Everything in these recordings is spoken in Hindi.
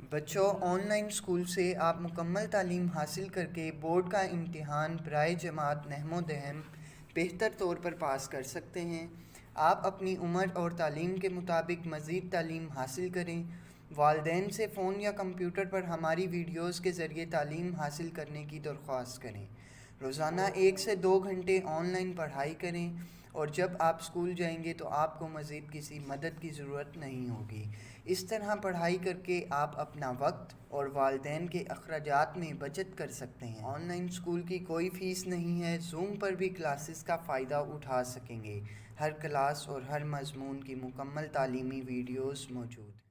बच्चों, ऑनलाइन स्कूल से आप मुकम्मल तालीम हासिल करके बोर्ड का इम्तिहान बराए जमात नहमो दहम बेहतर तौर पर पास कर सकते हैं। आप अपनी उम्र और तालीम के मुताबिक मज़ीद तालीम हासिल करें। वालिदैन से फ़ोन या कंप्यूटर पर हमारी वीडियोज़ के ज़रिए तालीम हासिल करने की दरख्वास्त करें। रोज़ाना 1 से 2 घंटे ऑनलाइन पढ़ाई करें और जब आप स्कूल जाएंगे तो आपको मज़ीद किसी मदद की ज़रूरत नहीं होगी। इस तरह पढ़ाई करके आप अपना वक्त और वालिदैन के अखराजात में बचत कर सकते हैं। ऑनलाइन स्कूल की कोई फ़ीस नहीं है। जूम पर भी क्लासेस का फ़ायदा उठा सकेंगे। हर क्लास और हर मज़मून की मुकम्मल तालीमी वीडियोज़ मौजूद हैं।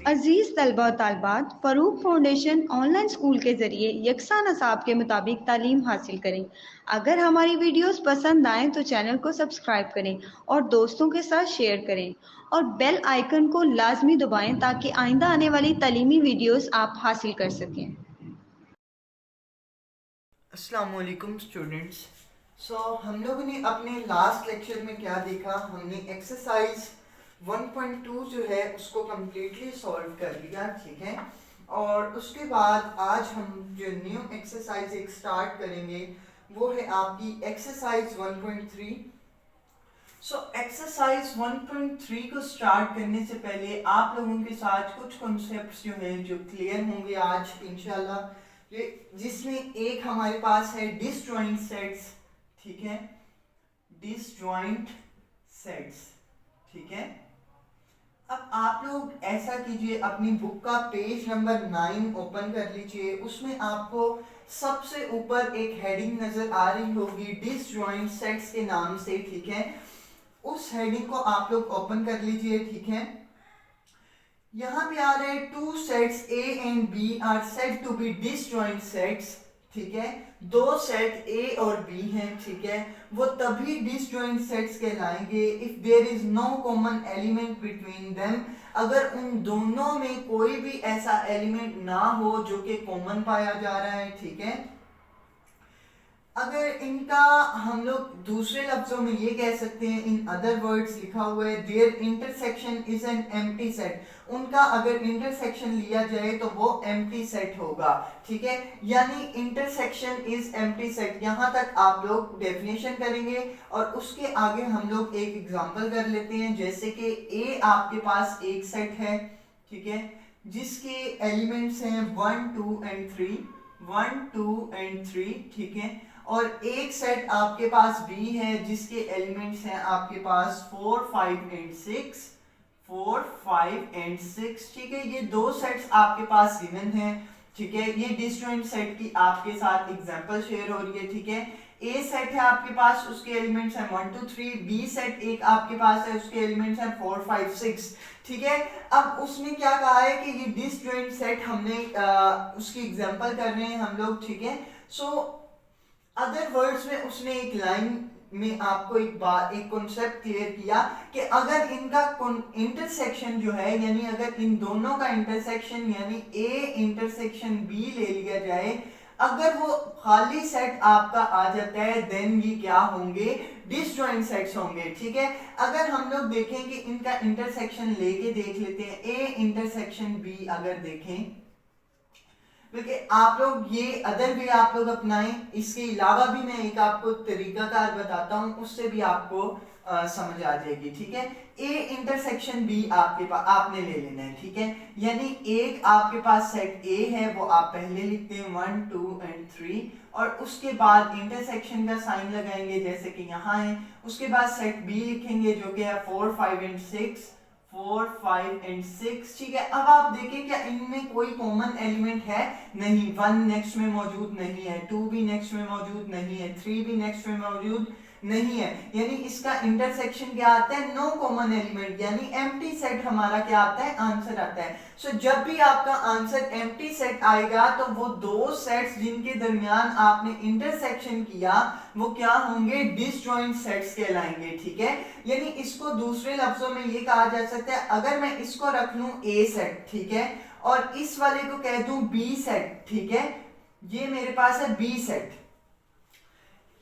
अजीज तलबा और तालबात, फ़रूक फाउंडेशन ऑनलाइन स्कूल के ज़रिए यकसा नसाब के मुताबिक तालीम हासिल करें। अगर हमारी वीडियोस पसंद आएँ तो चैनल को सब्सक्राइब करें और दोस्तों के साथ शेयर करें और बेल आइकन को लाजमी दबाएं ताकि आइंदा आने वाली तालीमी वीडियोस आप हासिल कर सकें। अस्सलाम वालेकुम स्टूडेंट्स। हम लोगों ने अपने लास्ट लेक्चर में क्या देखा, हमने एक्सरसाइज 1.2 जो है उसको कम्प्लीटली सॉल्व कर लिया, ठीक है। और उसके बाद आज हम जो न्यू एक्सरसाइज एक स्टार्ट करेंगे वो है आपकी एक्सरसाइज 1.3। एक्सरसाइज 1.3 को स्टार्ट करने से पहले आप लोगों के साथ कुछ कॉन्सेप्ट्स जो हैं जो क्लियर होंगे आज इंशाल्लाह। ये जिसमें एक हमारे पास है डिसजॉइंट सेट्स, ठीक है, डिसजॉइंट सेट्स, ठीक है। अब आप लोग ऐसा कीजिए, अपनी बुक का पेज नंबर 9 ओपन कर लीजिए। उसमें आपको सबसे ऊपर एक हेडिंग नजर आ रही होगी डिसजॉइंट सेट्स के नाम से, ठीक है। उस हेडिंग को आप लोग ओपन कर लीजिए, ठीक है। यहां पे आ रहे हैं two sets A and B are said to be disjoint sets, ठीक है। दो सेट ए और बी हैं, ठीक है। वो तभी डिसजॉइंट सेट्स कहलाएंगे if there is no common element between them, अगर उन दोनों में कोई भी ऐसा एलिमेंट ना हो जो कि कॉमन पाया जा रहा है, ठीक है। अगर इनका हम लोग दूसरे लफ्जों में ये कह सकते हैं, इन अदर वर्ड्स लिखा हुआ है their intersection is an empty set, उनका अगर इंटरसेक्शन लिया जाए तो वो एम्प्टी सेट होगा, ठीक है। यानी इंटरसेक्शन इज एम्प्टी सेट, यहां तक आप लोग डेफिनेशन करेंगे और उसके आगे हम लोग एक एग्जांपल कर लेते हैं। जैसे कि ए आपके पास एक सेट है, ठीक है, जिसके एलिमेंट्स हैं 1 2 एंड 3, 1 2 एंड 3, ठीक है। और एक सेट आपके पास बी है जिसके एलिमेंट्स हैं आपके पास 4 5 एंड 6, 4 5 एंड 6, ठीक है। ये दो सेट्स आपके पास गिवन हैं, ठीक है। ये डिसजॉइंट सेट की आपके साथ एग्जांपल शेयर हो रही है, ठीक है। ए सेट है आपके पास, उसके एलिमेंट्स हैं 1 2 3, बी सेट एक आपके पास है, उसके एलिमेंट्स हैं 4 5 6, ठीक है। अब उसने क्या कहा है कि ये डिसजॉइंट सेट हमने उसकी एग्जांपल कर रहे हैं हम लोग, ठीक है। अदर वर्ड्स में उसने एक लाइन में आपको एक कॉन्सेप्ट क्लियर किया कि अगर इनका इंटरसेक्शन जो है, यानी अगर इन दोनों का इंटरसेक्शन यानी ए इंटरसेक्शन बी ले लिया जाए, अगर वो खाली सेट आपका आ जाता है देन ये क्या होंगे, डिसजॉइंट सेट्स होंगे, ठीक है। अगर हम लोग देखें कि इनका इंटरसेक्शन लेके देख लेते हैं, ए इंटरसेक्शन बी अगर देखें, क्योंकि आप लोग ये अदर भी आप लोग अपनाएं, इसके अलावा भी मैं एक आपको तरीकाकार बताता हूं, उससे भी आपको समझ आ जाएगी, ठीक है। ए इंटरसेक्शन बी आपके पास आपने ले लेना है, ठीक है। यानी एक आपके पास सेट ए है वो आप पहले लिखते हैं 1 2 एंड 3 और उसके बाद इंटरसेक्शन का साइन लगाएंगे जैसे कि यहाँ है। उसके बाद सेट बी लिखेंगे जो कि है 4 5 एंड 6, 4 5 एंड 6, ठीक है। अब आप देखिए क्या इनमें कोई कॉमन एलिमेंट है, नहीं। 1 नेक्स्ट में मौजूद नहीं है, 2 भी नेक्स्ट में मौजूद नहीं है, 3 भी नेक्स्ट में मौजूद नहीं है, यानी इसका इंटरसेक्शन क्या आता है, नो कॉमन एलिमेंट, यानी एम्प्टी सेट हमारा क्या आता है, आंसर आता है। जब भी आपका आंसर एम्प्टी सेट आएगा तो वो दो सेट्स जिनके दरमियान आपने इंटरसेक्शन किया वो क्या होंगे, डिसजॉइंट सेट्स कहलाएंगे, ठीक है। यानी इसको दूसरे लफ्जों में ये कहा जा सकता है, अगर मैं इसको रख लूं ए सेट, ठीक है, और इस वाले को कह दूं बी सेट, ठीक है, ये मेरे पास है बी सेट।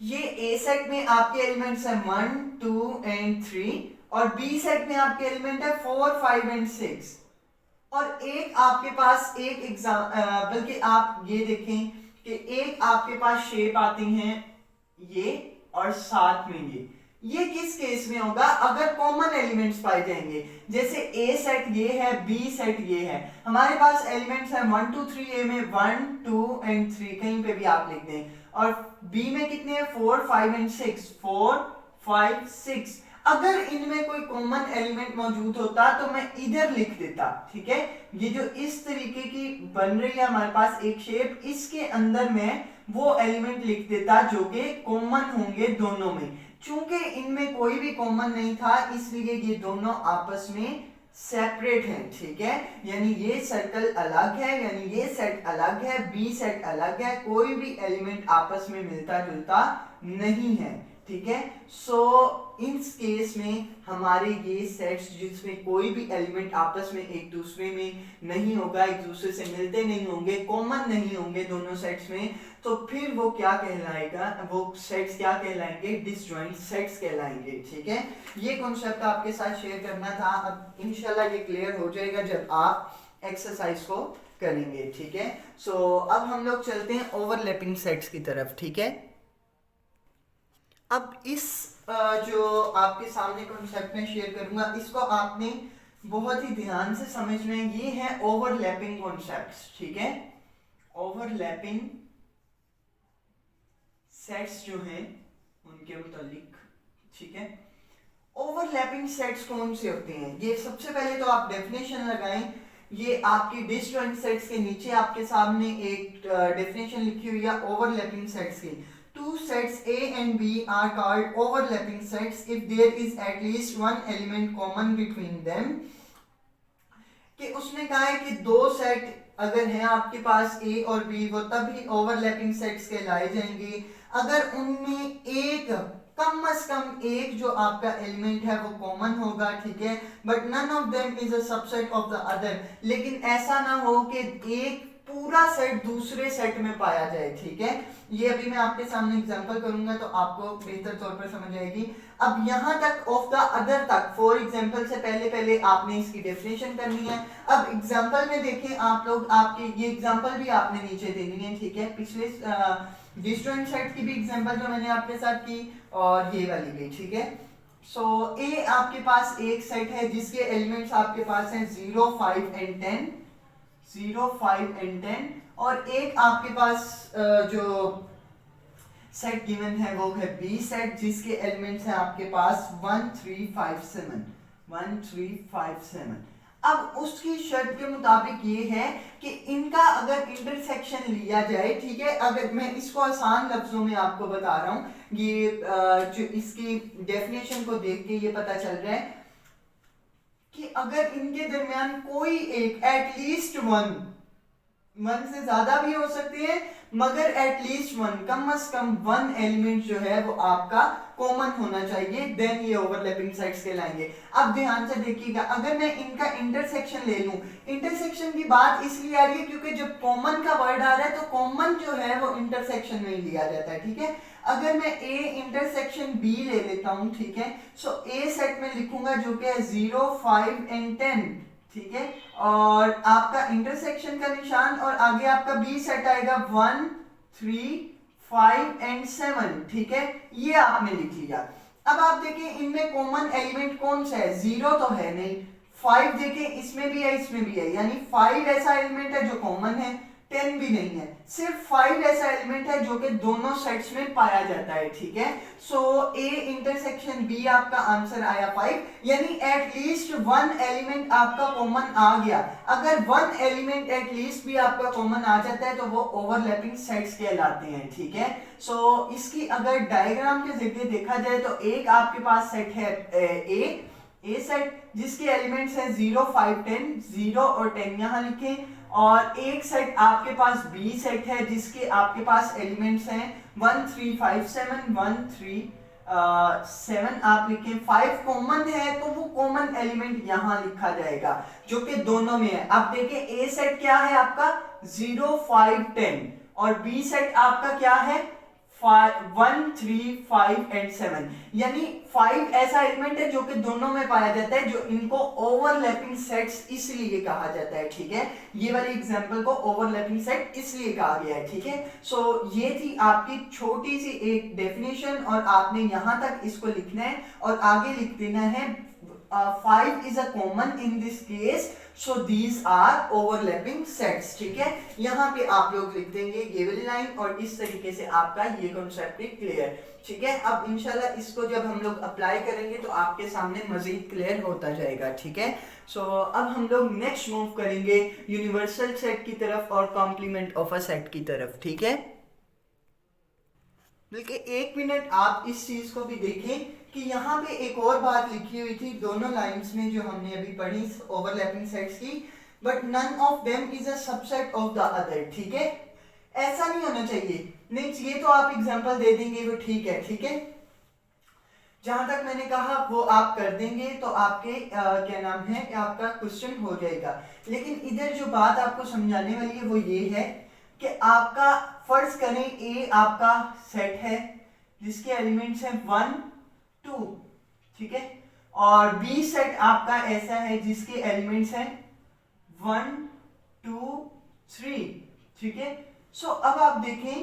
ये ए सेट में आपके एलिमेंट्स हैं 1 2 एंड 3 और बी सेट में आपके एलिमेंट है 4 5 एंड 6। और एक आपके पास एक एग्जाम बल्कि आप ये देखें कि एक आपके पास शेप आती हैं ये और साथ में ये किस केस में होगा? अगर कॉमन एलिमेंट्स पाए जाएंगे। जैसे ए सेट ये है, बी सेट ये है, हमारे पास एलिमेंट्स हैं 1 2 3। ए में 1 2 एंड 3 कहीं पे भी आप लिख दें, और बी में कितने हैं 4 5 एंड 6, 4 5 6। अगर इनमें कोई कॉमन एलिमेंट मौजूद होता तो मैं इधर लिख देता, ठीक है। ये जो इस तरीके की बन रही है हमारे पास एक शेप, इसके अंदर में वो एलिमेंट लिख देता जो कि कॉमन होंगे दोनों में। चूंकि इनमें कोई भी कॉमन नहीं था इसलिए ये दोनों आपस में सेपरेट हैं, ठीक है। यानी ये सर्कल अलग है, यानी ये सेट अलग है, बी सेट अलग है, कोई भी एलिमेंट आपस में मिलता जुलता नहीं है, ठीक है। सो इस केस में हमारे ये सेट्स जिसमें कोई भी एलिमेंट आपस में एक दूसरे में नहीं होगा, एक दूसरे से मिलते नहीं होंगे, कॉमन नहीं होंगे दोनों सेट्स में, तो फिर वो क्या कहलाएगा? वो सेट्स क्या कहलाएंगे? डिसजॉइंट सेट्स कहलाएंगे, ठीक है। ये कॉन्सेप्ट आपके साथ शेयर करना था। अब इंशाल्लाह ये क्लियर हो जाएगा जब आप एक्सरसाइज को करेंगे, ठीक है। सो अब हम लोग चलते हैं ओवरलैपिंग सेट्स की तरफ, ठीक है। अब इस जो आपके सामने कॉन्सेप्ट में शेयर करूंगा इसको आपने बहुत ही ध्यान से समझना है। ये है ओवरलैपिंग कॉन्सेप्ट्स, ठीक है। ओवरलैपिंग सेट्स जो हैं उनके मुतालिक, ठीक है। ओवरलैपिंग सेट्स कौन से होते हैं? ये सबसे पहले तो आप डेफिनेशन लगाएं। ये आपकी डिसजॉइंट सेट्स के नीचे आपके सामने एक डेफिनेशन लिखी हुई है ओवरलैपिंग सेट्स की। Two sets A and B are called overlapping sets if there is at least one element common between them। कि उसने कहा है कि दो सेट अगर हैं आपके पास A और B, वो तभी ओवरलैपिंग सेट्स कहलाए जाएंगे अगर उनमें एक कम से कम एक जो आपका एलिमेंट है वो कॉमन होगा, ठीक है। But none of them is a subset of the other. लेकिन ऐसा ना हो कि एक पूरा सेट दूसरे सेट में पाया जाए, ठीक है। ये अभी मैं आपके सामने एग्जांपल करूंगा तो आपको बेहतर तौर पर समझ आएगी। अब यहां तक ऑफ द अदर तक, फॉर एग्जांपल से पहले पहले आपने इसकी डेफिनेशन करनी है। अब एग्जांपल में देखें आप लोग, आपके ये एग्जांपल भी आपने नीचे देनी है, ठीक है। पिछले डिसजॉइंट सेट की भी एग्जांपल जो मैंने आपके साथ की और ये वाली भी, ठीक है। सो ए आपके पास एक सेट है जिसके एलिमेंट्स आपके पास हैं 0 5 एंड 10, 0 5 एंड 10, और एक आपके पास जो सेट गिवन है वो है बी सेट जिसके एलिमेंट्स हैं आपके पास 1 3 5 7, 1 3 5 7। अब उसकी शर्त के मुताबिक ये है कि इनका अगर इंटरसेक्शन लिया जाए, ठीक है। अगर मैं इसको आसान लफ्जों में आपको बता रहा हूं, ये जो इसकी डेफिनेशन को देख के ये पता चल रहा है कि अगर इनके दरमियान कोई एक एटलीस्ट वन से ज्यादा भी हो सकते हैं मगर एटलीस्ट वन, कम से कम वन एलिमेंट जो है वो आपका कॉमन होना चाहिए, देन ये ओवरलैपिंग सेट्स कहलाएंगे। अब ध्यान से देखिएगा, अगर मैं इनका इंटरसेक्शन ले लूं, इंटरसेक्शन की बात इसलिए आ रही है क्योंकि जब कॉमन का वर्ड आ रहा है तो कॉमन जो है वो इंटरसेक्शन में ही लिया जाता है, ठीक है। अगर मैं ए इंटरसेक्शन बी ले लेता हूं, ठीक है, सो ए सेट में लिखूंगा जो कि है 0 5 एंड 10, ठीक है, और आपका इंटरसेक्शन का निशान, और आगे आपका बी सेट आएगा 1 3 5 एंड 7, ठीक है। ये आपने लिख लिया। अब आप देखें इनमें कॉमन एलिमेंट कौन सा है? 0 तो है नहीं, 5 देखें इसमें भी है इसमें भी है, यानी 5 ऐसा एलिमेंट है जो कॉमन है, 10 भी नहीं है, सिर्फ 5 ऐसा एलिमेंट है जो कि दोनों सेट्स में पाया जाता है, ठीक है। सो ए इंटरसेक्शन बी आपका आंसर आया 5, यानी एटलीस्ट वन एलिमेंट आपका कॉमन आ गया। अगर वन एलिमेंट एटलीस्ट भी आपका कॉमन आ जाता है तो वो ओवरलैपिंग सेट्स कहलाते हैं, ठीक है। सो इसकी अगर डायग्राम के जरिए देखा जाए तो एक आपके पास सेट है ए सेट जिसके एलिमेंट्स हैं 0 5 10, 0 और 10 यहां लिखें, और एक सेट आपके पास बी सेट है जिसके आपके पास एलिमेंट्स हैं 1 3 5 7, 1 3 7 आप लिखें। 5 कॉमन है तो वो कॉमन एलिमेंट यहां लिखा जाएगा जो कि दोनों में है। अब देखिए ए सेट क्या है आपका 0 5 10 और बी सेट आपका क्या है 1 3 5 एंड 7, यानी 5 ऐसा एलिमेंट है जो कि दोनों में पाया जाता है, जो इनको ओवरलैपिंग सेट्स इसलिए कहा जाता है, ठीक है। ये वाली एग्जांपल को ओवरलैपिंग सेट इसलिए कहा गया है, ठीक है। सो ये थी आपकी छोटी सी एक डेफिनेशन, और आपने यहां तक इसको लिखना है और आगे लिख देना है 5 is a common in this case, so these are overlapping sets, ठीक है। यहाँ पे आप लोग लिख देंगे ये वाली लाइन, और इस तरीके से आपका ये कॉन्सेप्ट भी क्लियर, ठीक है। अब इंशाल्लाह इसको जब हम लोग अप्लाई करेंगे तो आपके सामने मजीद क्लियर होता जाएगा, ठीक है। सो अब हम लोग नेक्स्ट मूव करेंगे यूनिवर्सल सेट की तरफ और कॉम्प्लीमेंट ऑफ अ सेट की तरफ, ठीक है। बल्कि एक मिनट आप इस चीज को भी देखें कि यहाँ पे एक और बात लिखी हुई थी दोनों लाइंस में जो हमने अभी पढ़ी ओवरलैपिंग सेट्स की, but none of them is a subset of the other, ठीक है। ऐसा नहीं होना चाहिए, नहीं ये तो आप एग्जांपल दे देंगे वो ठीक है, ठीक है। जहां तक मैंने कहा वो आप कर देंगे तो आपके क्या नाम है आपका क्वेश्चन हो जाएगा। लेकिन इधर जो बात आपको समझाने वाली है वो ये है कि आपका फर्ज करें ए आपका सेट है जिसके एलिमेंट्स हैं 1 2, ठीक है, और बी सेट आपका ऐसा है जिसके एलिमेंट्स हैं 1 2 3, ठीक है। सो अब आप देखें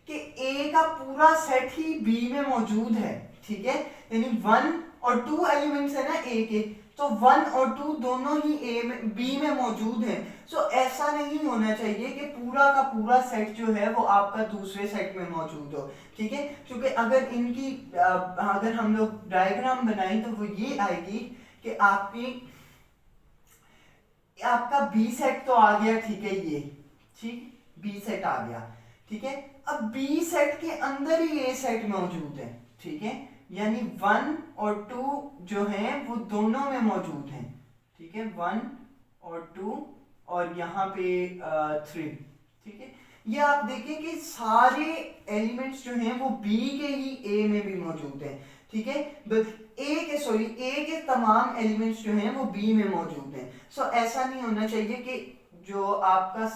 कि ए का पूरा सेट ही बी में मौजूद है, ठीक है, यानी 1 और 2 एलिमेंट्स है ना ए के, तो 1 और 2 दोनों ही ए में बी में मौजूद हैं। सो ऐसा नहीं होना चाहिए कि पूरा का पूरा सेट जो है वो आपका दूसरे सेट में मौजूद हो, ठीक है, क्योंकि अगर इनकी अगर हम लोग डायग्राम बनाएं तो वो ये आएगी कि आपका बी सेट तो आ गया, ठीक है, ये ठीक बी सेट आ गया, ठीक है। अब बी सेट के अंदर ही ए सेट मौजूद है, ठीक है, यानी 1 और 2 जो हैं वो दोनों में मौजूद हैं, ठीक है, 1 और 2 और यहाँ पे 3, ठीक है। ये आप देखें कि सारे एलिमेंट्स जो हैं वो बी के ही ए में भी मौजूद हैं, ठीक है, ए के तमाम एलिमेंट्स जो हैं वो बी में मौजूद हैं। सो ऐसा नहीं होना चाहिए कि जो आपका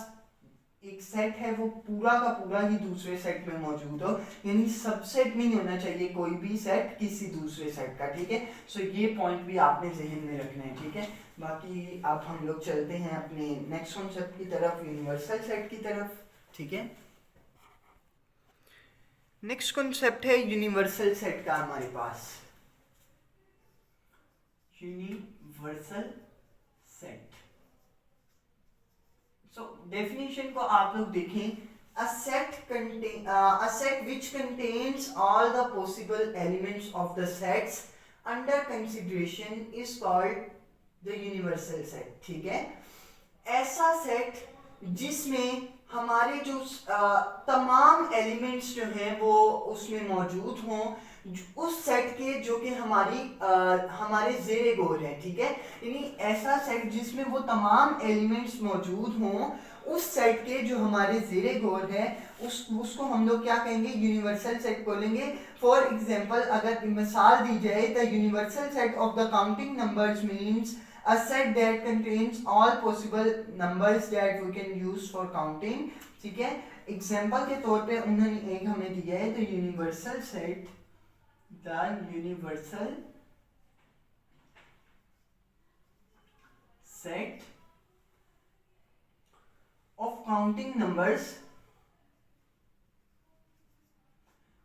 एक सेट है वो पूरा का पूरा ही दूसरे सेट में मौजूद हो, यानी सबसेट नहीं होना चाहिए कोई भी सेट किसी दूसरे सेट का, ठीक है। सो ये पॉइंट भी आपने जहन में रखना है, ठीक है। बाकी अब हम लोग चलते हैं अपने नेक्स्ट कॉन्सेप्ट की तरफ, यूनिवर्सल सेट की तरफ, ठीक है। नेक्स्ट कॉन्सेप्ट है यूनिवर्सल सेट का हमारे पास, यूनिवर्सल सेट। सो डेफिनेशन को आप लोग देखें, a set which contains all the possible elements of the sets under consideration is called the universal set, ठीक है। ऐसा सेट जिसमें हमारे जो तमाम एलिमेंट्स जो हैं वो उसमें मौजूद हों, उस सेट के जो कि हमारे ज़ेरे गौर है, ठीक है, यानी ऐसा सेट जिसमें वो तमाम एलिमेंट्स मौजूद हों, उस सेट के जो हमारे ज़ेरे गौर है उसको हम लोग क्या कहेंगे, यूनिवर्सल सेट बोलेंगे। फॉर एग्जांपल अगर मिसाल दी जाए, the universal set of the counting numbers means a set that contains all possible numbers that we can use for counting, ठीक है। एग्जांपल के तौर पे उन्होंने एक हमें दिया है, the universal set of counting numbers.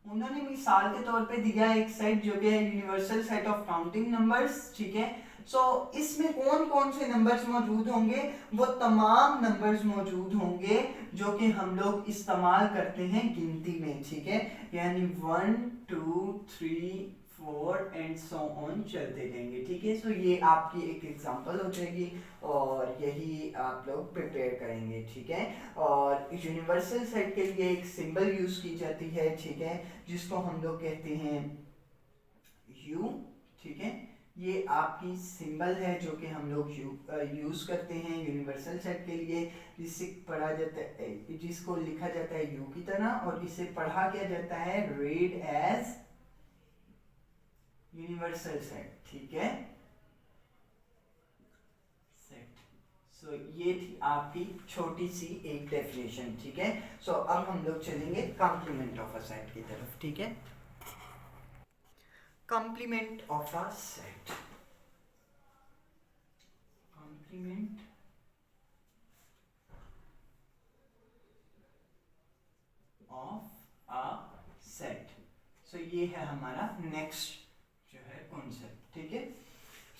उन्होंने मिसाल के तौर पे दिया एक सेट जो कि है universal set of counting numbers, ठीक है। सो इसमें कौन कौन से नंबर्स मौजूद होंगे, वो तमाम नंबर्स मौजूद होंगे जो कि हम लोग इस्तेमाल करते हैं गिनती में, ठीक है, यानी 1 2 3 4 एंड सो ऑन चलते रहेंगे, ठीक है। सो ये आपकी एक एग्जांपल हो जाएगी और यही आप लोग प्रिपेयर करेंगे, ठीक है। और यूनिवर्सल सेट के लिए एक सिंबल यूज की जाती है, ठीक है, जिसको हम लोग कहते हैं U, ठीक है। ये आपकी सिंबल है जो कि हम लोग यूज करते हैं यूनिवर्सल सेट के लिए, जिससे पढ़ा जाता है, जिसको लिखा जाता है U की तरह, और इसे पढ़ा किया जाता है read as यूनिवर्सल सेट, ठीक है, सेट। सो ये थी आपकी छोटी सी एक डेफिनेशन, ठीक है। सो अब हम लोग चलेंगे कॉम्प्लीमेंट ऑफ अ सेट की तरफ, ठीक है। Complement of a set, complement of a set. So ये है हमारा नेक्स्ट जो है कॉन्सेप्ट, ठीक है।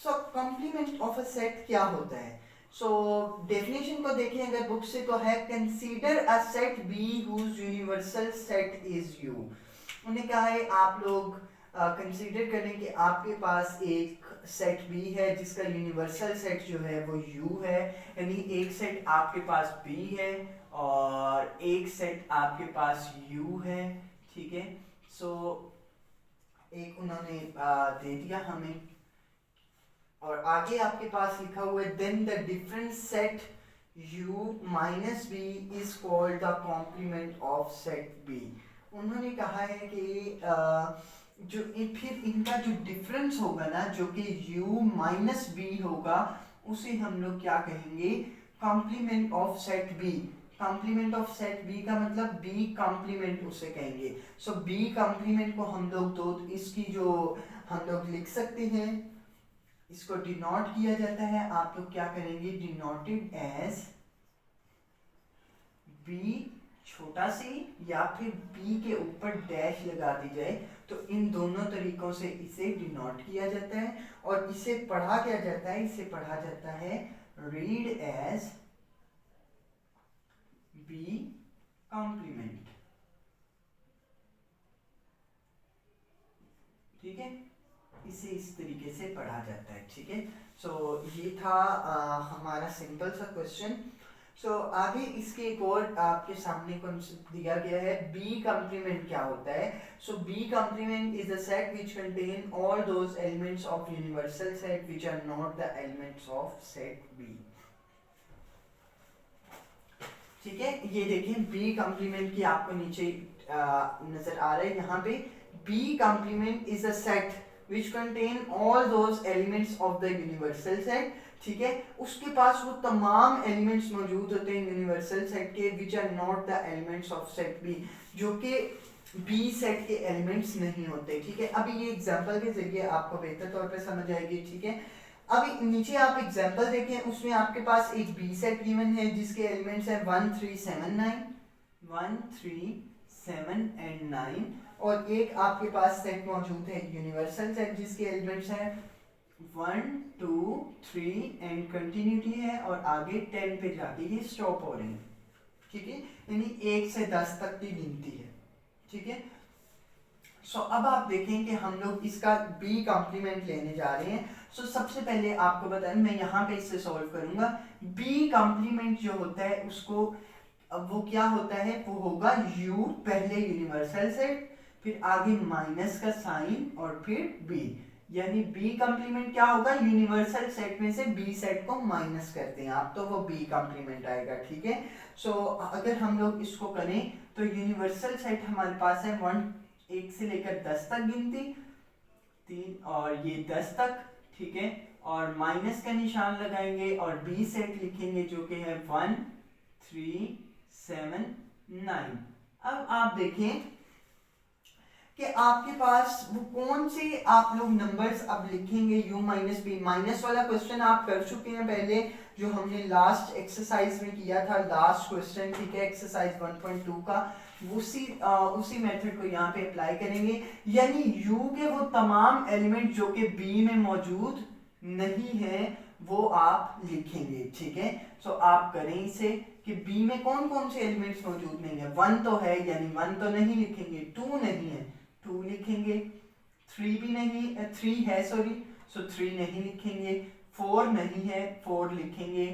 So complement of a set क्या होता है? सो डेफिनेशन को देखें अगर बुक से तो है consider a set B whose universal set is U. उन्होंने कहा है आप लोग कंसीडर करें कि आपके पास एक सेट बी है जिसका यूनिवर्सल सेट जो है वो यू है, यानी एक सेट आपके पास बी है और एक सेट आपके पास यू है, ठीक है। सो एक उन्होंने दे दिया हमें और आगे आपके पास लिखा हुआ है then the different set u minus B is called the complement of set B. उन्होंने कहा है कि फिर इनका जो डिफरेंस होगा ना जो कि u माइनस बी होगा उसे हम लोग क्या कहेंगे? Complement of set B. Complement of set B का मतलब बी कॉम्प्लीमेंट उसे कहेंगे। सो बी कॉम्प्लीमेंट को हम लोग तो इसकी जो हम लोग लिख सकते हैं, इसको डिनोट किया जाता है, आप लोग क्या करेंगे? डिनोटेड एज बी छोटा सी या फिर बी के ऊपर डैश लगा दी जाए, तो इन दोनों तरीकों से इसे डिनोट किया जाता है। और इसे पढ़ा क्या जाता है? इसे पढ़ा जाता है रीड एज बी कॉम्प्लीमेंट, ठीक है। इसे इस तरीके से पढ़ा जाता है, ठीक है। सो ये था हमारा सिंपल सा क्वेश्चन। सो आगे इसके एक और आपके सामने कॉन्सेप्ट दिया गया है बी कॉम्प्लीमेंट क्या होता है। So B complement is a set which contain all those elements of universal set which are not the elements of set B, ठीक है। ये देखें बी कॉम्प्लीमेंट की आपको नीचे नजर आ रहा है यहाँ पे B complement is a set which contain all those elements of the universal set, ठीक है। उसके पास वो तमाम एलिमेंट्स मौजूद होते हैं यूनिवर्सल सेट के which are not the elements of set B, जो कि बी सेट के एलिमेंट्स नहीं होते, ठीक है। अभी ये एग्जांपल के जरिए आपको बेहतर तौर पे समझ आएगी, ठीक है। अभी नीचे आप एग्जांपल देखें, उसमें आपके पास एक बी सेट गिवन है जिसके एलिमेंट्स हैं 1 3 7 9 1 3 7 एंड 9, और एक आपके पास सेट मौजूद है यूनिवर्सल सेट जिसके एलिमेंट्स हैं 1 2 3 एंड कंटिन्यूटी है और आगे 10 पे जाके ये स्टॉप हो रहे हैं, ठीक है। यानी 1 से 10 तक की गिनती है, ठीक है। सो अब आप देखें कि हम लोग इसका बी कॉम्प्लीमेंट लेने जा रहे हैं। सो सबसे पहले आपको बताएं, मैं यहाँ पे इससे सॉल्व करूंगा। बी कॉम्प्लीमेंट जो होता है उसको, अब वो क्या होता है? वो होगा u पहले यूनिवर्सल सेट, फिर आगे माइनस का साइन और फिर b, यानी b कॉम्प्लीमेंट क्या होगा? यूनिवर्सल सेट में से b सेट को माइनस करते हैं आप, तो वो b कॉम्प्लीमेंट आएगा, ठीक है। सो अगर हम लोग इसको करें तो यूनिवर्सल सेट हमारे पास है 1 से लेकर 10 तक गिनती, 3 और ये 10 तक, ठीक है। और माइनस का निशान लगाएंगे और b सेट लिखेंगे जो कि है 1 3 7 9। अब आप देखें कि आपके पास वो कौन से आप लोग नंबर्स अब लिखेंगे u माइनस बी। माइनस वाला क्वेश्चन आप कर चुके हैं पहले, जो हमने लास्ट एक्सरसाइज में किया था, लास्ट क्वेश्चन, ठीक है, एक्सरसाइज 1.2 का। उसी मेथड को यहाँ पे अप्लाई करेंगे, यानी u के वो तमाम एलिमेंट जो कि b में मौजूद नहीं है वो आप लिखेंगे, ठीक है। सो आप करें इसे कि b में कौन कौन से एलिमेंट्स मौजूद नहीं है। 1 तो है, यानी 1 तो नहीं लिखेंगे। 2 नहीं है, 2 लिखेंगे। 3 भी नहीं, 3 है सॉरी, सो 3 नहीं लिखेंगे। 4 नहीं है, 4 लिखेंगे।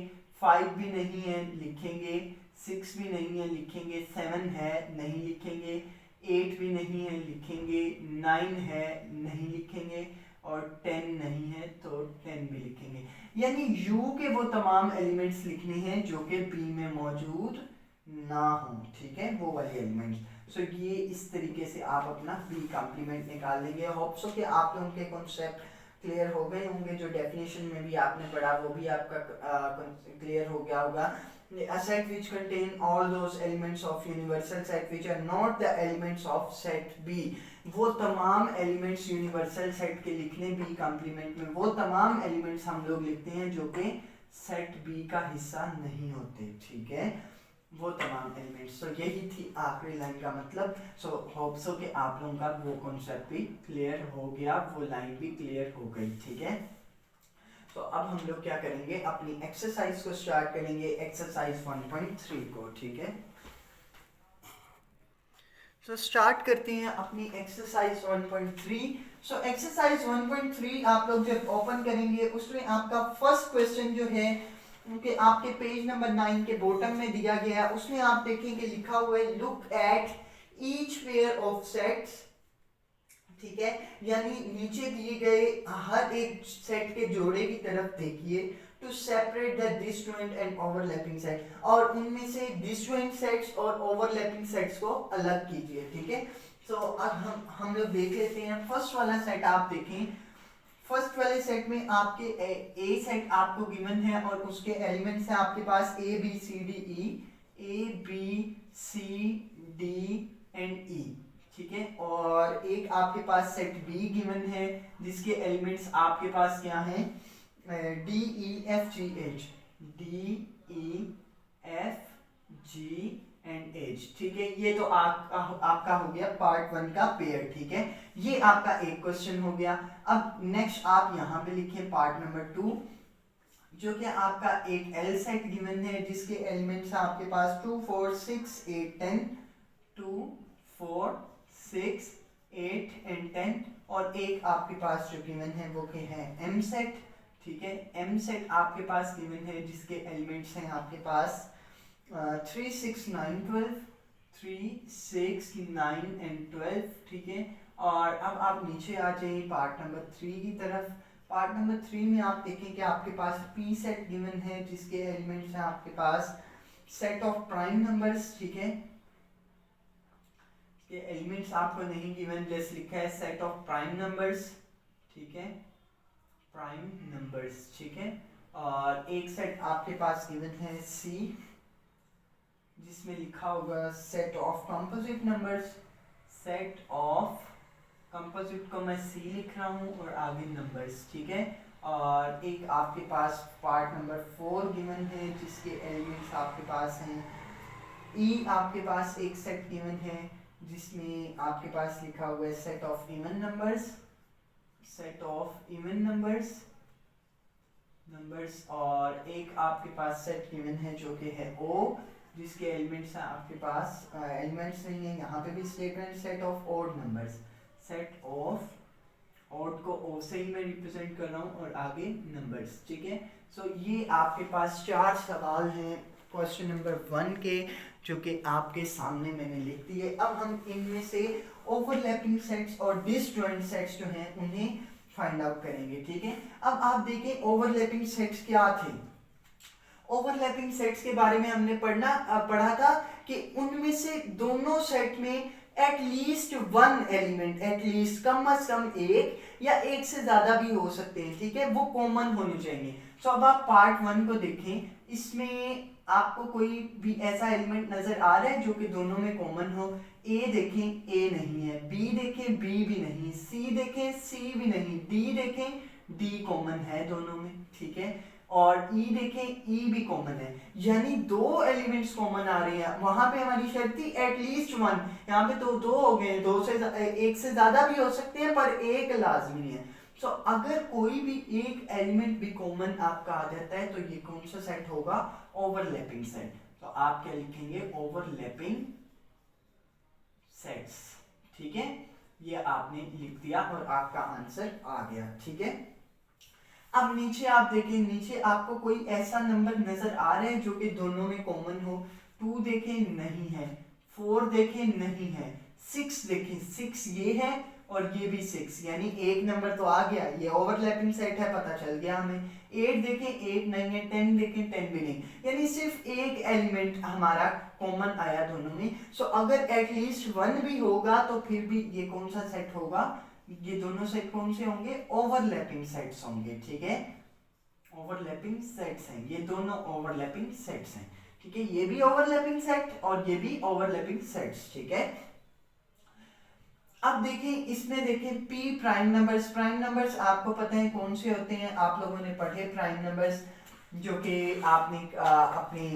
5 भी नहीं है, लिखेंगे। 6 भी नहीं है, लिखेंगे। 7 है, नहीं लिखेंगे। 8 भी नहीं है, लिखेंगे। 9 है, नहीं लिखेंगे। और 10 नहीं है तो 10 भी लिखेंगे। यानी u के वो तमाम एलिमेंट्स लिखने हैं जो कि b में मौजूद ना हो, ठीक है, वो वाले एलिमेंट्स। सो ये इस तरीके से आप अपना b कॉम्प्लीमेंट निकाल लेंगे। होप सो कि आप लोगों के कॉन्सेप्ट क्लियर हो गए होंगे। जो डेफिनेशन में भी आपने पढ़ा वो भी आपका क्लियर हो गया होगा। A set which contain all those elements of universal set which are not the elements of set B, वो तमाम एलिमेंट्स यूनिवर्सल सेट के लिखने बी कॉम्प्लीमेंट में वो तमाम एलिमेंट्स हम लोग लिखते हैं जो कि सेट बी का हिस्सा नहीं होते, ठीक है, वो तमाम एलिमेंट्स। तो यही थी आखिरी लाइन का मतलब। सो होप सो कि आप लोगों का वो कॉन्सेप्ट भी क्लियर हो गया, वो लाइन भी क्लियर हो गई, ठीक है। तो अब हम लोग क्या करेंगे, अपनी एक्सरसाइज को स्टार्ट करेंगे, एक्सरसाइज 1.3 को, ठीक है। तो स्टार्ट करते हैं अपनी एक्सरसाइज 1.3। सो एक्सरसाइज 1.3 आप लोग जब ओपन करेंगे उसमें आपका फर्स्ट क्वेश्चन जो है कि आपके पेज नंबर 9 के बॉटम में दिया गया है, उसमें आप देखेंगे लिखा हुआ है look at each pair of sets, ठीक है, यानी नीचे दिए गए हर एक सेट के जोड़े की तरफ देखिए, to separate the disjoint and overlapping set, और उनमें से डिसजॉइंट सेट्स और ओवरलैपिंग सेट्स को अलग कीजिए, ठीक है। तो अब हम लोग देख लेते हैं। फर्स्ट वाला सेट आप देखें, फर्स्ट वाले सेट में आपके ए सेट आपको गिवन है और उसके एलिमेंट्स हैं आपके पास A B C D and E, ठीक है, और एक आपके पास सेट बी गिवन है जिसके एलिमेंट्स आपके पास क्या हैं, D E F ji and H, ठीक है। ये तो आपका हो गया पार्ट 1 का पेयर, ठीक है, ये आपका एक क्वेश्चन हो गया। अब नेक्स्ट आप यहाँ पे लिखें पार्ट नंबर 2, जो कि आपका एक एल सेट गिवन है जिसके एलिमेंट्स आपके पास 2 4 6 8 10, 2 4 6 8 एंड 10, और एक आपके पास जो गिवन है वो क्या है, एम सेट, ठीक है। एम सेट आपके पास गिवन है जिसके एलिमेंट्स हैं आपके पास 3 6 9 12, 3 6 9 एंड 12, ठीक है। और अब आप नीचे आ जाइए पार्ट नंबर 3 की तरफ। पार्ट नंबर 3 में आप देखें कि आपके पास पी सेट गिवन है जिसके एलिमेंट्स हैं आपके पास सेट ऑफ प्राइम नंबर्स, ठीक है, के एलिमेंट्स आपको नहीं गिवन, जस्ट लिखा है सेट ऑफ प्राइम नंबर्स, ठीक है, प्राइम नंबर्स, ठीक है। और एक सेट आपके पास गिवन है सी जिसमें लिखा होगा set of composite numbers, set of composite को मैं सी लिख रहा हूँ और आगे नंबर्स, ठीक है। और एक आपके पास पार्ट नंबर 4 गिवन है जिसके एलिमेंट्स आपके पास हैं ई, आपके पास एक सेट गिवन है जिसमें आपके पास लिखा हुआ है set of even numbers, set of even numbers, और एक आपके पास सेट गिवन है जो कि है ओ जिसके एलिमेंट्स हैं आपके पास एलिमेंट्स नहीं है, यहाँ पे भी statement set of odd numbers, set of odd को ओ से ही मैं रिप्रेजेंट कर रहा हूँ और आगे नंबर्स, ठीक है। सो ये आपके पास 4 सवाल हैं क्वेश्चन नंबर 1 के जो कि आपके सामने मैंने लिख दिए। अब हम इनमें से ओवरलैपिंग सेट्स और डिसजॉइंट सेट्स जो हैं उन्हें फाइंड आउट करेंगे, ठीक है। अब आप देखें ओवरलैपिंग सेट्स क्या थे। ओवरलैपिंग सेट्स के बारे में हमने पढ़ा था कि उनमें से दोनों सेट में एटलीस्ट वन एलिमेंट, एटलीस्ट कम से कम एक या एक से ज्यादा भी हो सकते हैं, ठीक है, वो कॉमन होने चाहिए। सो अब आप पार्ट 1 को देखें, इसमें आपको कोई भी ऐसा एलिमेंट नजर आ रहा है जो कि दोनों में कॉमन हो। ए देखें ए नहीं है, बी देखें बी भी नहीं, सी देखें सी भी नहीं, डी देखें डी कॉमन है दोनों में, ठीक है, और ई देखें ई भी कॉमन है, यानी 2 एलिमेंट्स कॉमन आ रहे हैं। वहां पे हमारी शर्त थी एटलीस्ट 1, यहाँ पे तो 2 हो गए, 2 से एक से ज्यादा भी हो सकते हैं पर एक लाजमी है। सो अगर कोई भी एक एलिमेंट भी कॉमन आपका आ जाता है तो ये कौन सा सेट होगा, ओवरलैपिंग सेट। तो आप क्या लिखेंगे, ओवरलैपिंग सेट्स, ठीक है, ये आपने लिख दिया और आपका आंसर आ गया, ठीक है। अब नीचे आप देखें, नीचे आपको कोई ऐसा नंबर नजर आ रहा है जो कि दोनों में कॉमन हो। 2 देखें नहीं है, 4 देखें नहीं है, 6 देखें 6 ये है और ये भी 6, यानी एक नंबर तो आ गया, ये ओवरलैपिंग सेट है, पता चल गया हमें। 8 देखें 8 नहीं है, 10 देखें 10 भी नहीं, यानी सिर्फ एक एलिमेंट हमारा कॉमन आया दोनों में। सो अगर एटलीस्ट 1 भी होगा तो फिर भी ये कौन सा सेट होगा, ये दोनों सेट कौन से होंगे, ओवरलैपिंग सेट्स होंगे, ठीक है, ओवरलैपिंग सेट्स हैं, ये दोनों ओवरलैपिंग सेट्स हैं, ठीक है, ये भी ओवरलैपिंग सेट और ये भी ओवरलैपिंग सेट्स, ठीक है। अब देखें इसमें, देखें पी प्राइम नंबर्स आपको पता है कौन से होते हैं, आप लोगों ने पढ़े प्राइम नंबर्स, जो कि आपने अपनी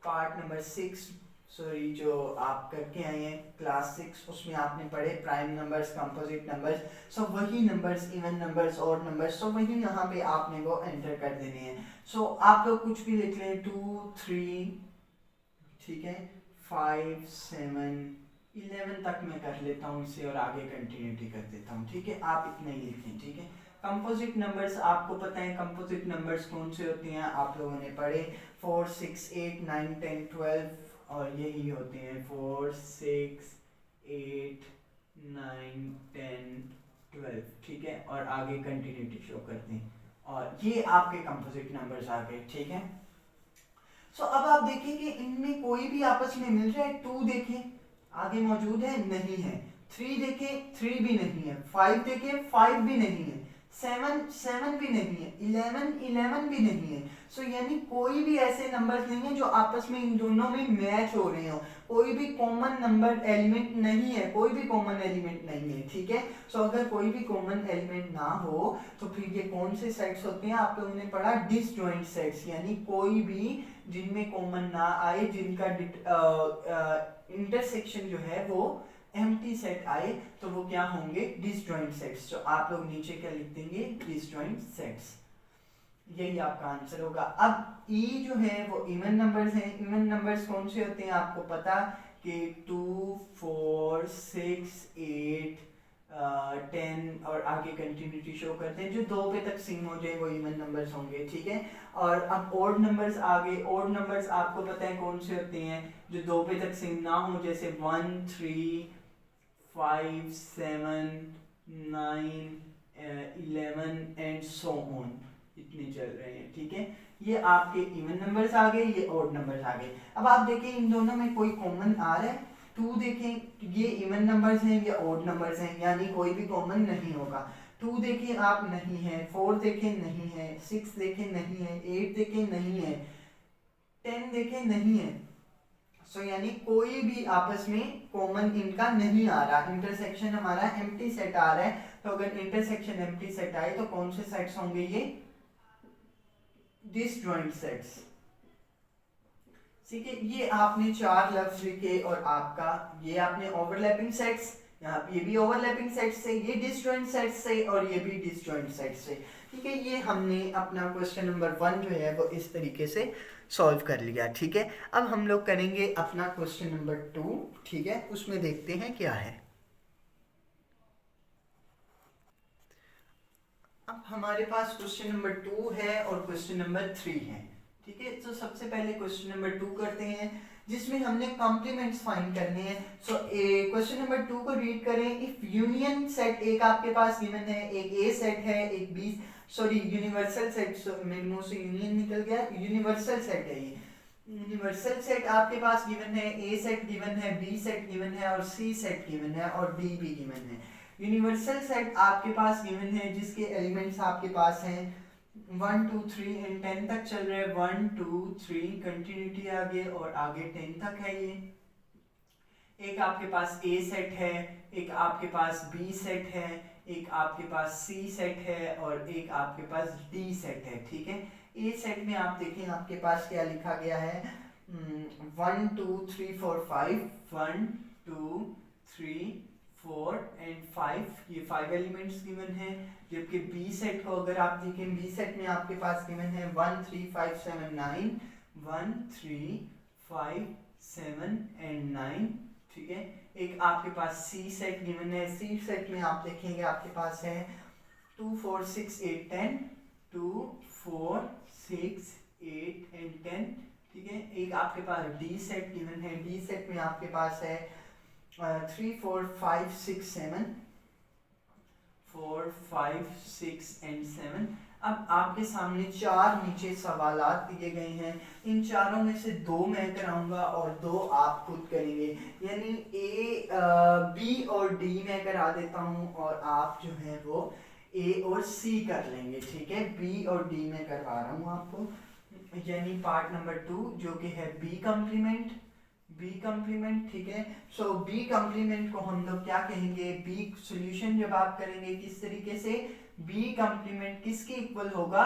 पार्ट नंबर 6 सॉरी जो आप करके आए हैं क्लास 6 उसमें आपने पढ़े prime numbers, composite numbers, so वही numbers, even numbers, odd numbers, so वही यहाँ पे आपने वो एंटर कर देने हैं। सो आप लोग कुछ भी लिख लें 2 3, ठीक है, 5 7 11 तक मैं कर लेता हूँ इसे और आगे कंटिन्यूटी कर देता हूँ, ठीक है, आप इतना ही लिखें, ठीक है। कंपोजिट नंबर्स आपको पता है कंपोजिट नंबर्स कौन से होते हैं, आप लोगों ने पढ़े 4 6 8 9 10 12 और यही होते हैं 4 6 8 9 10 12, ठीक है, और आगे कंटिन्यूटी शो करते हैं और ये आपके कंपोजिट नंबर्स आ गए, ठीक है। सो अब आप देखेंगे इनमें कोई भी आपस में मिल रहा है, 2 देखें आगे मौजूद है, नहीं है, 3 देखें 3 भी नहीं है, 5 देखें 5 भी नहीं है, 7 भी नहीं है, 11 भी नहीं है। सो यानी कोई भी ऐसे नंबर्स नहीं है जो आपस में इन दोनों में मैच हो रहे हो, कोई भी कॉमन नंबर एलिमेंट नहीं है, कोई भी कॉमन एलिमेंट नहीं है, ठीक है। सो अगर कोई भी कॉमन एलिमेंट ना हो तो फिर ये कौन से सेट्स होते हैं, आप लोगों ने पढ़ा डिसजॉइंट सेट्स, यानी कोई भी जिनमें कॉमन ना आए, जिनका इंटरसेक्शन जो है वो एम्प्टी सेट आए, तो वो क्या होंगे, डिसजॉइंट सेट्स। तो आप लोग नीचे क्या लिख देंगे, डिसजॉइंट सेट्स, यही आपका आंसर होगा। अब ई जो है वो इवन नंबर्स हैं, इवन नंबर्स कौन से होते हैं आपको पता कि 2 4 6 8 10 और आगे कंटिन्यूटी शो करते हैं, जो 2 पे तकसीम हो जाए वो इवन नंबर्स होंगे, ठीक है। और अब ऑड नंबर्स आ गए, ऑड नंबर्स आपको पता है कौन से होते हैं, जो 2 पे तकसीम ना हो, जैसे 1 3 5 7 9 11 एंड सो ऑन, इतने चल रहे हैं, ठीक है। ये आपके इवन नंबर्स आ गए, ये ऑड नंबर्स आ गए। अब आप देखें इन दोनों में कोई कॉमन आ रहा है, 2 देखें ये इवन नंबर्स हैं, ये ऑड नंबर्स हैं, यानी कोई भी कॉमन नहीं होगा। 2 देखें आप नहीं है, 4 देखें नहीं है, 6 देखें नहीं है, 8 देखें नहीं है, 10 देखें नहीं है। सो यानी कोई भी आपस में कॉमन इनका नहीं आ रहा, इंटरसेक्शन हमारा एम्प्टी सेट आ रहा है। तो अगर इंटरसेक्शन एम्प्टी सेट आए तो कौन से सेट्स होंगे, ये डिसजॉइंट सेट्स, ठीक है। ये आपने 4 लफ्ज लिखे और आपका ये आपने ओवरलैपिंग सेट्स, यहाँ ये भी ओवरलैपिंग सेट्स से, ये डिसजॉइंट सेट्स से और ये भी डिसजॉइंट सेट्स से, ठीक है। ये हमने अपना क्वेश्चन नंबर 1 जो है वो इस तरीके से सॉल्व कर लिया, ठीक है। अब हम लोग करेंगे अपना क्वेश्चन नंबर 2, ठीक है, उसमें देखते हैं क्या है। अब हमारे पास क्वेश्चन नंबर 2 है और क्वेश्चन नंबर 3 है, ठीक है। तो सबसे पहले क्वेश्चन नंबर 2 करते हैं, जिसमें हमने कॉम्प्लीमेंट्स फाइंड करने हैं। सो क्वेश्चन नंबर 2 को रीड करें। इफ यूनियन सेट एक आपके पास गिवन है, एक ए सेट है, एक बी, सॉरी यूनिवर्सल सेट, मेरे मुंह से यूनियन निकल गया, यूनिवर्सल सेट है ये। यूनिवर्सल सेट आपके पास गिवन है, ए सेट गिवन है, बी सेट गिवन है और सी सेट गिवन है और डी भी गिवन है। यूनिवर्सल सेट आपके पास गिवन है जिसके एलिमेंट्स आपके पास हैं 1 2 3 एंड 10 तक चल रहे हैं, 1 2 3 कंटिन्यूटी आगे और आगे 10 तक है। ये एक आपके पास ए सेट है, एक आपके पास बी सेट है, एक आपके पास सी सेट है और एक आपके पास डी सेट है, ठीक है। ए सेट में आप देखें आपके पास क्या लिखा गया है, 1 2 3 4 5, 1 2 3 4 एंड 5, ये 5 एलिमेंट्स गिवन है। जबकि बी सेट को अगर आप देखें, बी सेट में आपके पास गिवन है 1 3 5 7 9, 1 3 5 7 एंड 9, ठीक है। एक आपके पास सी सेट गिवन है, सी सेट में आप देखेंगे आपके पास है 2 4 6 8 10, 2 4 6 8 एंड 10, ठीक है। एक आपके पास डी सेट गिवन है, डी सेट में आपके पास है 3 4 5 6 7, 4 5 6 एंड 7। अब आपके सामने 4 नीचे सवालात दिए गए हैं, इन चारों में से 2 मैं कराऊंगा और 2 आप खुद करेंगे, यानी बी और डी मैं करा देता हूं और आप जो है वो ए और सी कर लेंगे, ठीक है। बी और डी में करवा रहा हूं आपको, यानी पार्ट नंबर 2 जो कि है बी कम्प्लीमेंट, ठीक है। सो बी कम्प्लीमेंट को हम लोग क्या कहेंगे, बी सॉल्यूशन जब आप करेंगे किस तरीके से, बी कम्प्लीमेंट किसके इक्वल होगा,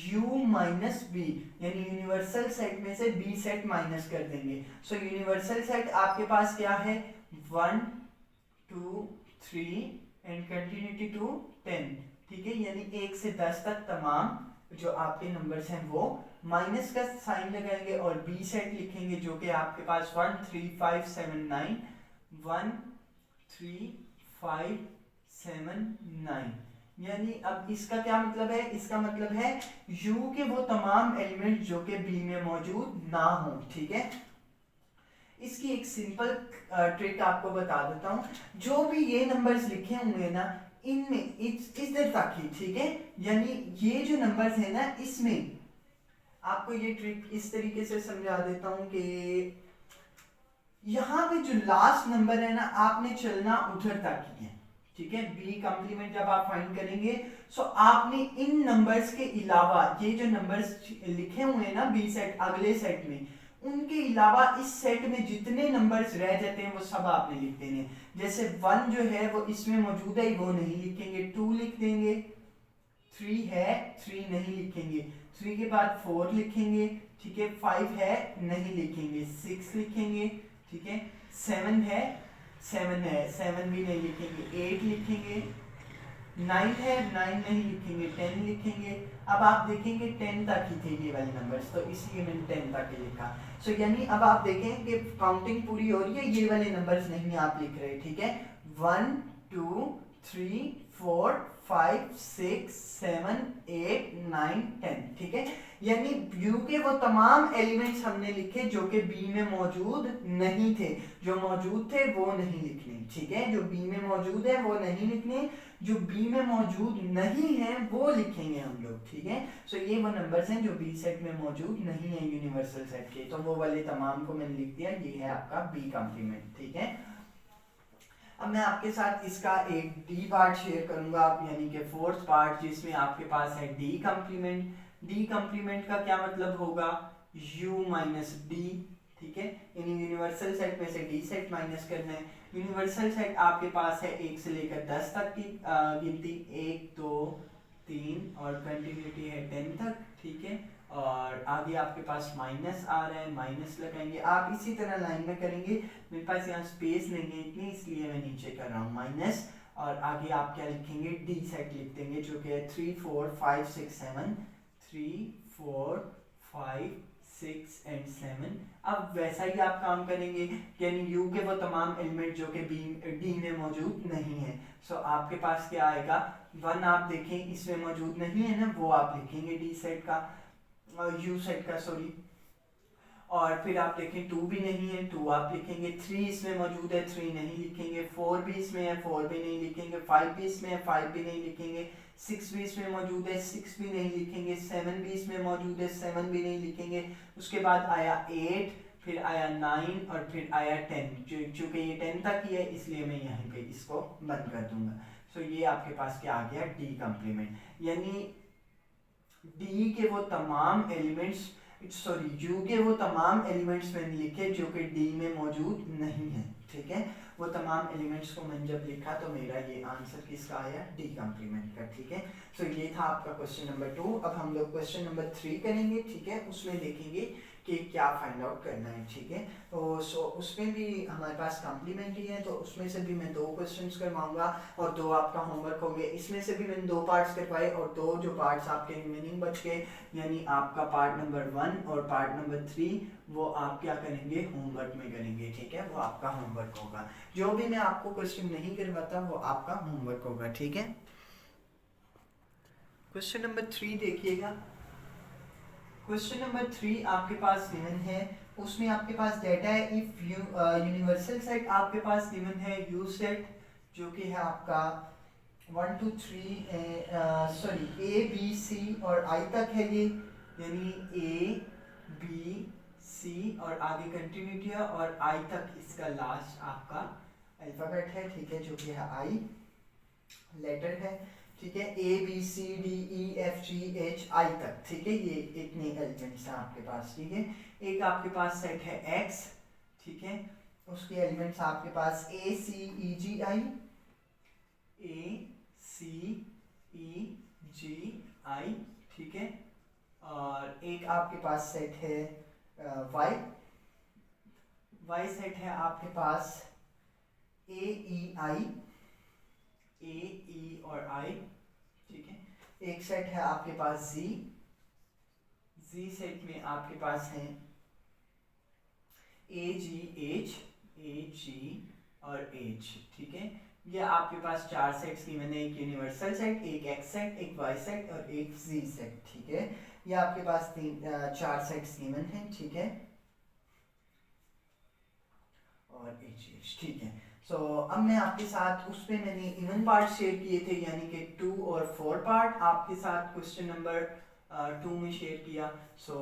u माइनस बी, यानी यूनिवर्सल सेट में से बी सेट माइनस कर देंगे। सो यूनिवर्सल सेट आपके पास क्या है, 1 2 3 एंड कंटिन्यूटी टू 10, ठीक है, यानी 1 से 10 तक तमाम जो आपके नंबर्स हैं वो माइनस का साइन लगाएंगे और बी सेट लिखेंगे जो कि आपके पास 1 3 5 7 9 1 3 5 7 9, यानी अब इसका क्या मतलब है, इसका मतलब है u के वो तमाम एलिमेंट जो कि b में मौजूद ना हो, ठीक है। इसकी एक सिंपल ट्रिक आपको बता देता हूं, जो भी ये नंबर्स लिखे हुए हैं ना इनमें इस देर तक ही, ठीक है, यानी ये जो नंबर्स है ना इसमें आपको ये ट्रिक इस तरीके से समझा देता हूं कि यहां पे जो लास्ट नंबर है ना आपने चलना उधर तक ही है, ठीक है। बी कम्प्लीमेंट जब आप फाइंड करेंगे सो आपने इन नंबर्स के अलावा ये जो नंबर्स लिखे हुए हैं ना बी सेट अगले सेट में, उनके अलावा इस सेट में जितने नंबर्स रह जाते हैं वो सब आपने लिख देने। जैसे 1 जो है वो इसमें मौजूद है वो नहीं लिखेंगे, 2 लिख देंगे, 3 है 3 नहीं लिखेंगे, 3 के बाद 4 लिखेंगे, ठीक है, 5 है नहीं लिखेंगे, 6 लिखेंगे, ठीक है, 7 है 7 भी नहीं लिखेंगे, 8 लिखेंगे, 9 है 9 नहीं लिखेंगे, 10 लिखेंगे। अब आप देखेंगे 10 तक ही थे ये वाले नंबर्स, तो इसलिए मैंने 10 तक ही लिखा। सो यानी अब आप देखें कि काउंटिंग पूरी हो रही है, ये वाले नंबर्स नहीं आप लिख रहे, ठीक है। 1 2 3 4 5 6 7 8 9 10, ठीक है, यानी u के वो तमाम एलिमेंट्स हमने लिखे जो कि b में मौजूद नहीं थे, जो मौजूद थे वो नहीं लिखने, ठीक है, जो b में मौजूद है वो नहीं लिखने, जो b में मौजूद नहीं है वो लिखेंगे हम लोग, ठीक है। सो ये वो नंबर्स हैं जो b सेट में मौजूद नहीं है यूनिवर्सल सेट के, तो वो वाले तमाम को मैंने लिख दिया, ये है आपका b कॉम्प्लीमेंट, ठीक है। अब मैं आपके साथ इसका एक डी पार्ट शेयर करूंगा, यानी कि फोर्थ पार्ट, जिसमें आपके पास है डी कॉम्प्लीमेंट। डी कॉम्प्लीमेंट का क्या मतलब होगा, u माइनस डी, ठीक है, यानी यूनिवर्सल सेट में से डी सेट माइनस करना है। यूनिवर्सल सेट आपके पास है 1 से लेकर 10 तक की गिनती, 1 2 3 और कंटिन्यूटी है 10 तक, ठीक है, और आगे आपके पास माइनस आ रहा है, माइनस लगाएंगे, आप इसी तरह लाइन में करेंगे, मेरे पास यहाँ स्पेस नहीं है इतनी इसलिए मैं नीचे कर रहा हूँ माइनस, और आगे आप क्या लिखेंगे, डी सेट लिख देंगे जो कि है 3 4 5 6 7 3 4 5 6 एंड 7। अब वैसा ही आप काम करेंगे, यानी u के वो तमाम एलिमेंट जो कि डी में मौजूद नहीं है। सो आपके पास क्या आएगा, 1 आप देखें इसमें मौजूद नहीं है ना, वो आप लिखेंगे डी सेट का, u सेट का सॉरी, और फिर आप देखें 2 भी नहीं है, 2 आप लिखेंगे, 3 इसमें मौजूद है 3 नहीं लिखेंगे, 4 भी इसमें है 4 भी नहीं लिखेंगे, 5 भी इसमें है 5 भी नहीं लिखेंगे, 6 भी इसमें मौजूद है 6 भी नहीं लिखेंगे, 7 भी इसमें मौजूद है 7 भी नहीं लिखेंगे, उसके बाद आया 8, फिर आया 9 और फिर आया 10, चूंकि ये 10 तक ही है इसलिए मैं यहाँ पे इसको बंद कर दूंगा। सो ये आपके पास क्या आ गया, डी कॉम्प्लीमेंट, यानी डी के वो तमाम एलिमेंट्स सॉरी u के वो तमाम एलिमेंट्स मैंने लिखे जो कि d में मौजूद नहीं है, ठीक है, वो तमाम एलिमेंट्स को मैंने जब लिखा तो मेरा ये आंसर किसका आया, डी कॉम्प्लीमेंट का, ठीक है। सो ये था आपका क्वेश्चन नंबर 2। अब हम लोग क्वेश्चन नंबर 3 करेंगे, ठीक है, उसमें देखेंगे कि क्या फाइंड आउट करना है, ठीक है। तो उसमें भी हमारे पास कॉम्प्लीमेंट ही है, तो उसमें से भी मैं 2 क्वेश्चंस करवाऊंगा और 2 आपका होमवर्क हो गए। इसमें से भी मैंने 2 पार्ट्स करवाए और 2 जो पार्ट्स आपके रिमेनिंग बच गए, यानी आपका पार्ट नंबर 1 और पार्ट नंबर 3 वो आप क्या करेंगे, होमवर्क में करेंगे, ठीक है, वो आपका होमवर्क होगा। जो भी मैं आपको क्वेश्चन नहीं करवाता वो आपका होमवर्क होगा, ठीक है। क्वेश्चन नंबर 3 देखिएगा। क्वेश्चन नंबर 3 आपके पास गिवन है, उसमें आपके पास डेटा है इफ यूनिवर्सल सेट आपके पास गिवन है u सेट जो कि है आपका 1 2 3 सॉरी ए बी सी और आई तक है ये, यानी ए बी सी और आगे कंटिन्यूटी है और आई तक इसका लास्ट आपका अल्फाबेट है, ठीक है, जो कि है आई लेटर है, ठीक है, A B C D E F G H I तक, ठीक है, ये इतने एलिमेंट्स हैं आपके पास, ठीक है। एक आपके पास सेट है एक्स, ठीक है, उसके एलिमेंट्स आपके पास ए सी ई जी आई, ए सी ई जी आई, ठीक है, और एक आपके पास सेट है वाई, वाई सेट है आपके पास ए ई आई, ए ई और आई, ठीक है, एक सेट है आपके पास जी, जी सेट में आपके पास है ए जी एच, ए जी और एच, ठीक है, ये आपके पास चार सेट्स की मैंने, एक यूनिवर्सल सेट, एक एक्स सेट, एक वाई सेट और एक जी सेट, ठीक है, ये आपके पास चार सेट्स गिवन हैं, ठीक है, और एच, ठीक है। सो अब मैं आपके साथ उस पे मैंने इवन पार्ट शेयर किए थे, यानी कि 2 और 4 पार्ट आपके साथ क्वेश्चन नंबर 2 में शेयर किया। सो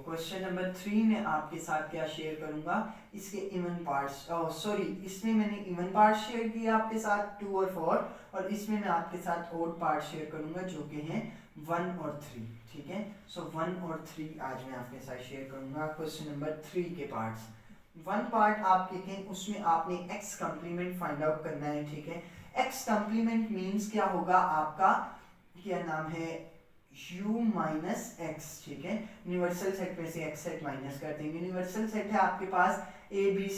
क्वेश्चन नंबर 3 में आपके साथ क्या शेयर करूंगा, इसके इवन पार्ट्स, सॉरी, इसमें मैंने इवन पार्ट शेयर किया आपके साथ 2 और 4, और इसमें मैं आपके साथ ओड पार्ट शेयर करूंगा जो कि हैं 1 और 3, ठीक है। सो 1 और 3 आज मैं आपके साथ शेयर करूंगा क्वेश्चन नंबर 3 के पार्ट्स। 1 पार्ट आप देखें, उसमें आपने एक्स कम्प्लीमेंट फाइंड आउट करना है, ठीक है। एक्स कम्प्लीमेंट मीन्स क्या होगा आपका, क्या नाम है, u माइनस एक्स, ठीक है, यूनिवर्सल सेट में से एक्स सेट माइनस कर देंगे। यूनिवर्सल सेट है आपके पास ए बी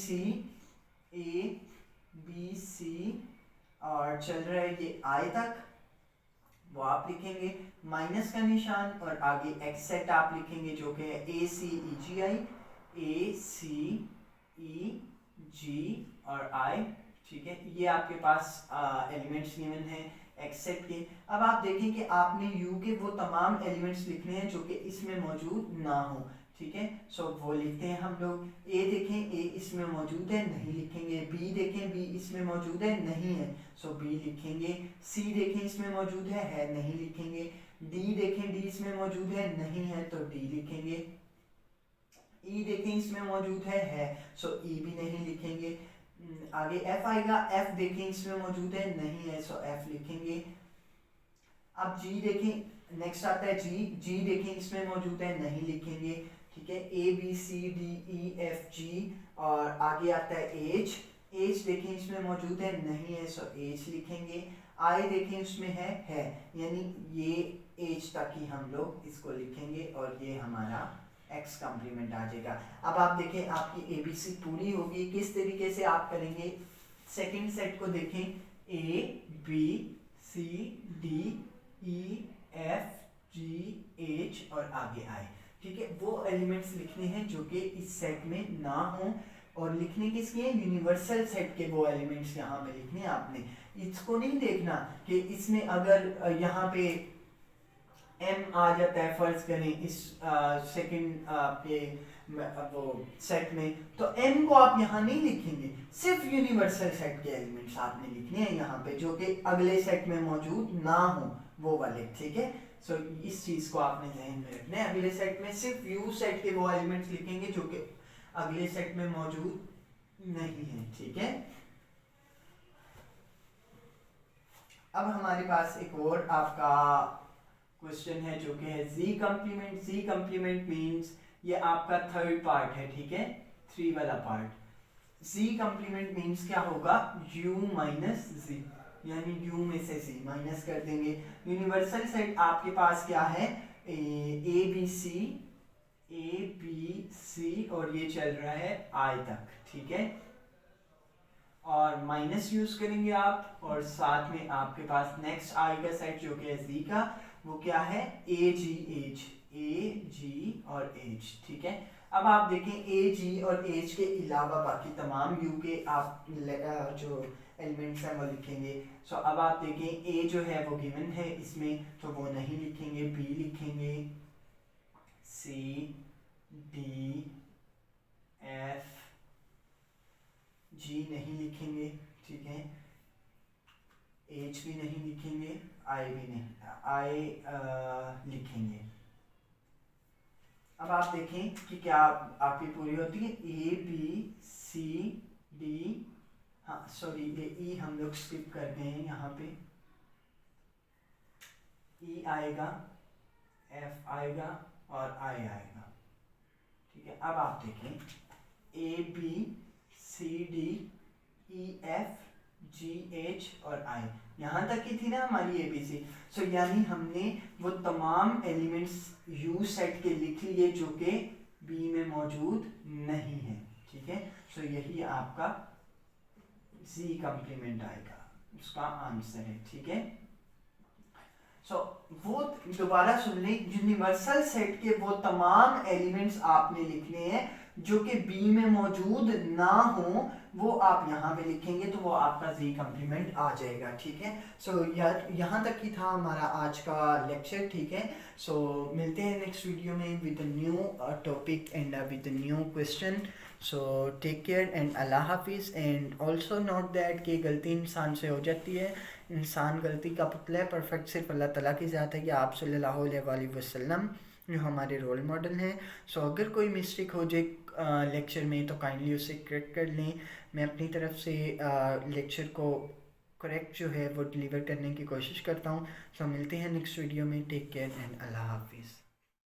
सी और चल रहा है ये आई तक, वो आप लिखेंगे माइनस का निशान और आगे एक्स सेट आप लिखेंगे जो कि है ए सी ई जी आई, ए सी ई जी और आई, ठीक है, ये आपके पास एलिमेंट्स गिवन है एक्स सेट के। अब आप देखें कि आपने u के वो तमाम एलिमेंट्स लिखने हैं जो कि इसमें मौजूद ना हो, ठीक है। सो वो लिखते हैं हम लोग। a देखें, a इसमें मौजूद है, नहीं लिखेंगे। b देखें, b इसमें मौजूद है, नहीं है, सो b लिखेंगे। c देखें इसमें मौजूद है, नहीं लिखेंगे। d देखें, d इसमें मौजूद है, नहीं है, तो d लिखेंगे। e देखें इसमें मौजूद है, सो e भी नहीं लिखेंगे। आगे f आएगा, f देखें इसमें मौजूद है, नहीं है, सो f लिखेंगे। अब g देखें, नेक्स्ट आता है g देखें इसमें मौजूद है, नहीं लिखेंगे, ठीक है। a b c d e f g और आगे आता है h देखें इसमें मौजूद है, नहीं है, सो h लिखेंगे। i देखें इसमें है, यानी ये h तक ही हम लोग इसको लिखेंगे और ये हमारा एक्स कॉम्प्लीमेंट आ जाएगा। अब आप देखें आपकी एबीसी पूरी होगी, किस तरीके से आप करेंगे। सेकंड सेट को देखें, A B C D E F G H और आगे आई, ठीक है, वो एलिमेंट्स लिखने हैं जो कि इस सेट में ना हो, और लिखने किसके हैं, यूनिवर्सल सेट के वो एलिमेंट्स यहाँ पे लिखने हैं आपने। इसको नहीं देखना कि इसमें अगर यहाँ पे m आ जाता है, फर्ज करें इस सेकंड आपके वो सेट में, तो m को आप यहाँ नहीं लिखेंगे, सिर्फ यूनिवर्सल सेट के एलिमेंट्स आपने लिखने हैं यहाँ पे जो कि अगले सेट में मौजूद ना हो, वो वाले, ठीक है। सो इस चीज को आपने ध्यान में रखना है। अगले सेट में सिर्फ u सेट के वो एलिमेंट्स लिखेंगे जो कि अगले सेट में मौजूद नहीं है, ठीक है। अब हमारे पास एक और आपका क्वेश्चन है जो कि है z complement. z complement means ये आपका थर्ड पार्ट है, ठीक है, 3 वाला पार्ट। z कम्प्लीमेंट मींस क्या होगा, u माइनस z, यानी u में से z माइनस कर देंगे। यूनिवर्सल सेट आपके पास क्या है, ए बी सी और ये चल रहा है i तक, ठीक है, और माइनस यूज करेंगे आप, और साथ में आपके पास नेक्स्ट आई का सेट जो कि है z का, वो क्या है, ए जी और एच, ठीक है। अब आप देखें ए जी और एच के अलावा बाकी तमाम यू के आप जो एलिमेंट्स हैं वो लिखेंगे। सो अब आप देखें ए जो है वो गिवन है इसमें, तो वो नहीं लिखेंगे, बी लिखेंगे, सी डी एफ जी नहीं लिखेंगे, ठीक है, एच भी नहीं लिखेंगे, आई भी नहीं, आई लिखेंगे। अब आप देखें कि क्या आपकी पूरी होती है। ए बी सी डी, हाँ सॉरी ये ई हम लोग स्किप कर गए हैं, यहाँ पे ई आएगा, एफ आएगा और आई आएगा, ठीक है। अब आप देखें A B C D E F G H और आई, यहाँ तक की थी ना हमारी ए बी सी। सो यानी हमने वो तमाम एलिमेंट्स यू सेट के लिख लिए जो कि बी में मौजूद नहीं है, ठीक है। सो यही आपका जी कम्प्लीमेंट आएगा, उसका आंसर है, ठीक है। सो वो दोबारा सुन लें, यूनिवर्सल सेट के वो तमाम एलिमेंट्स आपने लिखने हैं जो कि बी में मौजूद ना हो, वो आप यहाँ पे लिखेंगे तो वो आपका जी कम्प्लीमेंट आ जाएगा, ठीक है। सो यार यहाँ तक ही था हमारा आज का लेक्चर, ठीक है। सो मिलते हैं नेक्स्ट वीडियो में with a new topic and with a new question. So take care and अल्लाह हाफिज़। एंड ऑल्सो नोट दैट कि गलती इंसान से हो जाती है, इंसान गलती का पुतला है, परफेक्ट सिर्फ अल्लाह ताला की ज़ात है कि आप सल्लल्लाहु अलैहि वसल्लम जो हमारे रोल मॉडल हैं। सो अगर कोई मिस्टेक हो जाए लेक्चर में तो काइंडली उसे करेक्ट कर लें। मैं अपनी तरफ से लेक्चर को करेक्ट जो है वो डिलीवर करने की कोशिश करता हूँ। सो मिलते हैं नेक्स्ट वीडियो में। टेक केयर एंड अल्लाह हाफिज़।